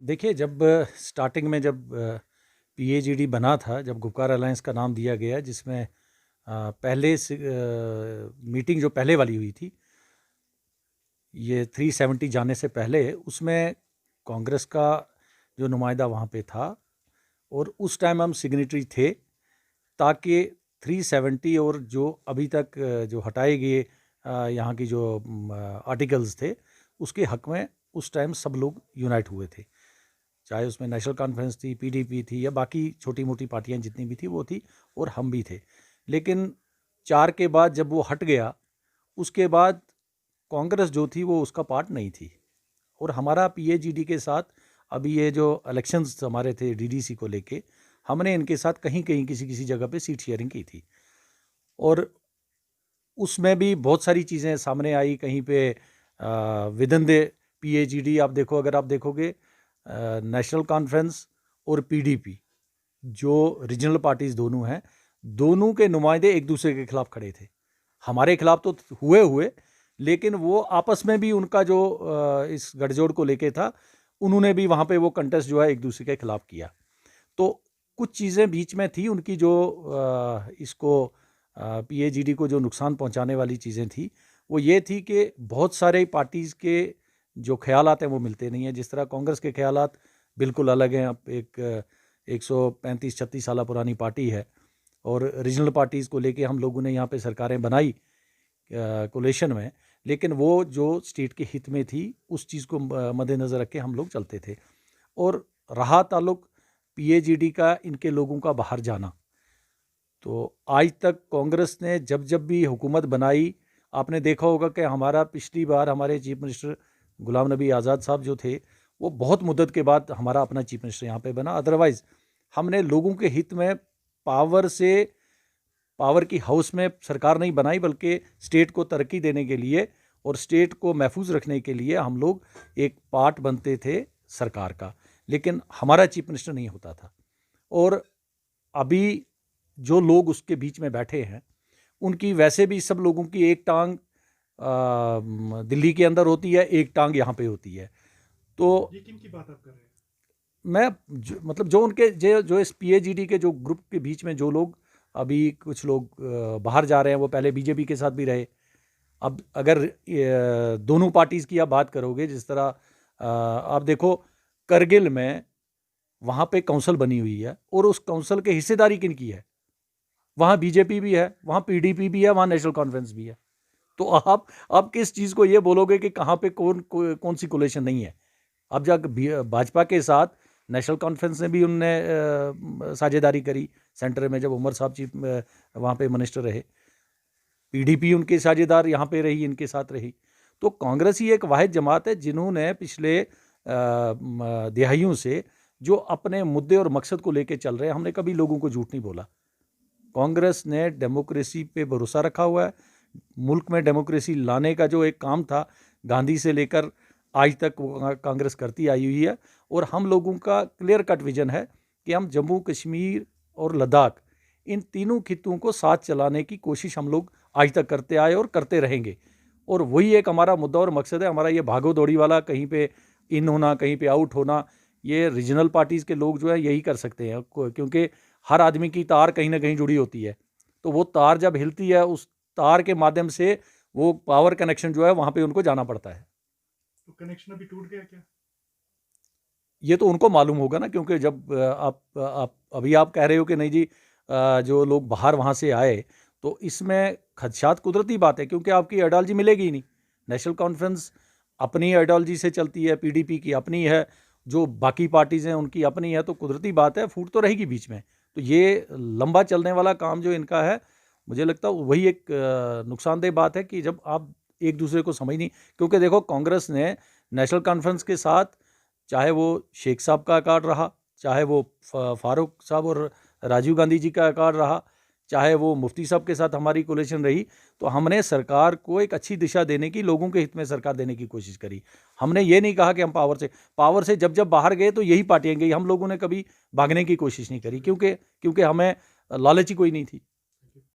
देखिए, जब स्टार्टिंग में जब पीएजीडी बना था, जब गुपकार अलायंस का नाम दिया गया, जिसमें पहले से मीटिंग जो पहले वाली हुई थी, ये 370 जाने से पहले, उसमें कांग्रेस का जो नुमाइंदा वहाँ पे था और उस टाइम हम सिग्नेटरी थे, ताकि 370 और जो अभी तक जो हटाए गए यहाँ की जो आर्टिकल्स थे, उसके हक में उस टाइम सब लोग यूनाइट हुए थे। चाहे उसमें नेशनल कॉन्फ्रेंस थी, पीडीपी थी, या बाकी छोटी मोटी पार्टियां जितनी भी थी वो थी, और हम भी थे। लेकिन 4 के बाद जब वो हट गया, उसके बाद कांग्रेस जो थी वो उसका पार्ट नहीं थी। और हमारा पीएजीडी के साथ अभी ये जो इलेक्शंस हमारे थे डीडीसी को लेके, हमने इनके साथ कहीं कहीं किसी किसी जगह पे सीट शेयरिंग की थी, और उसमें भी बहुत सारी चीज़ें सामने आई। कहीं पे विद इन द पीएजीडी आप देखो, अगर आप देखोगे नेशनल कॉन्फ्रेंस और पीडीपी जो रीजनल पार्टीज दोनों हैं, दोनों के नुमाइंदे एक दूसरे के खिलाफ खड़े थे। हमारे खिलाफ तो हुए, लेकिन वो आपस में भी उनका जो इस गठजोड़ को लेके था, उन्होंने भी वहाँ पे वो कंटेस्ट जो है एक दूसरे के खिलाफ किया। तो कुछ चीज़ें बीच में थी उनकी जो इसको पीएजीडी को जो नुकसान पहुंचाने वाली चीज़ें थी, वो ये थी कि बहुत सारे पार्टीज़ के जो ख्यालात हैं वो मिलते नहीं हैं। जिस तरह कांग्रेस के ख्यालात बिल्कुल अलग हैं। अब एक 135-36 साल पुरानी पार्टी है, और रीजनल पार्टीज़ को लेके हम लोगों ने यहाँ पे सरकारें बनाई कोलेशन में, लेकिन वो जो स्टेट के हित में थी उस चीज़ को मद्देनज़र रख के हम लोग चलते थे। और रहा ताल्लुक पीएजीडी का इनके लोगों का बाहर जाना, तो आज तक कांग्रेस ने जब जब भी हुकूमत बनाई, आपने देखा होगा कि हमारा पिछली बार हमारे चीफ मिनिस्टर गुलाम नबी आज़ाद साहब जो थे, वो बहुत मुद्दत के बाद हमारा अपना चीफ मिनिस्टर यहाँ पे बना। अदरवाइज़ हमने लोगों के हित में पावर की हाउस में सरकार नहीं बनाई, बल्कि स्टेट को तरक्की देने के लिए और स्टेट को महफूज रखने के लिए हम लोग एक पार्ट बनते थे सरकार का, लेकिन हमारा चीफ मिनिस्टर नहीं होता था। और अभी जो लोग उसके बीच में बैठे हैं, उनकी वैसे भी सब लोगों की एक टांग दिल्ली के अंदर होती है, एक टांग यहाँ पे होती है। तो ये किन की बात आप कर रहे हैं? मैं मतलब जो उनके जो इस पीएजीडी के जो ग्रुप के बीच में जो लोग, अभी कुछ लोग बाहर जा रहे हैं, वो पहले बीजेपी के साथ भी रहे। अब अगर दोनों पार्टीज़ की आप बात करोगे, जिस तरह आप देखो करगिल में वहाँ पे काउंसिल बनी हुई है, और उस काउंसिल के हिस्सेदारी किन की है? वहाँ बीजेपी भी है, वहाँ पीडीपी भी है, वहाँ नेशनल कॉन्फ्रेंस भी है। तो आप किस चीज़ को ये बोलोगे कि कहाँ पे कौन सी कोलेशन नहीं है? अब जाकर भाजपा के साथ नेशनल कॉन्फ्रेंस ने भी उनने साझेदारी करी सेंटर में, जब उमर साहब चीफ वहाँ पे मिनिस्टर रहे। पीडीपी उनके साझेदार यहाँ पे रही, इनके साथ रही। तो कांग्रेस ही एक वाहिद जमात है जिन्होंने पिछले दिहाइयों से जो अपने मुद्दे और मकसद को लेके चल रहे हैं। हमने कभी लोगों को झूठ नहीं बोला। कांग्रेस ने डेमोक्रेसी पे भरोसा रखा हुआ है। मुल्क में डेमोक्रेसी लाने का जो एक काम था, गांधी से लेकर आज तक वो कांग्रेस करती आई हुई है। और हम लोगों का क्लियर कट विजन है कि हम जम्मू कश्मीर और लद्दाख, इन तीनों खित्तों को साथ चलाने की कोशिश हम लोग आज तक करते आए और करते रहेंगे। और वही एक हमारा मुद्दा और मकसद है। हमारा ये भागो दौड़ी वाला, कहीं पे इन होना कहीं पे आउट होना, ये रीजनल पार्टीज़ के लोग जो है यही कर सकते हैं, क्योंकि हर आदमी की तार कहीं ना कहीं जुड़ी होती है। तो वो तार जब हिलती है, उस तार के माध्यम से वो पावर कनेक्शन जो है वहाँ पे उनको जाना पड़ता है। तो कनेक्शन अभी टूट गया क्या? ये तो उनको मालूम होगा ना, क्योंकि जब आप अभी आप कह रहे हो कि नहीं जी, जो लोग बाहर वहाँ से आए, तो इसमें खदशात कुदरती बात है, क्योंकि आपकी आइडियोलॉजी मिलेगी ही नहीं। नेशनल कॉन्फ्रेंस अपनी आइडियोलॉजी से चलती है, पीडीपी की अपनी है, जो बाकी पार्टीज़ हैं उनकी अपनी है, तो कुदरती बात है फूट तो रहेगी बीच में। तो ये लंबा चलने वाला काम जो इनका है, मुझे लगता है वही एक नुकसानदेह बात है कि जब आप एक दूसरे को समझ नहीं। क्योंकि देखो, कांग्रेस ने नेशनल कॉन्फ्रेंस के साथ, चाहे वो शेख साहब का कार्ड रहा, चाहे वो फारूक साहब और राजीव गांधी जी का कार्ड रहा, चाहे वो मुफ्ती साहब के साथ हमारी कोलेशन रही, तो हमने सरकार को एक अच्छी दिशा देने की, लोगों के हित में सरकार देने की कोशिश करी। हमने ये नहीं कहा कि हम पावर से जब जब बाहर गए तो यही पार्टियां गई। हम लोगों ने कभी भागने की कोशिश नहीं करी, क्योंकि हमें लालची कोई नहीं थी।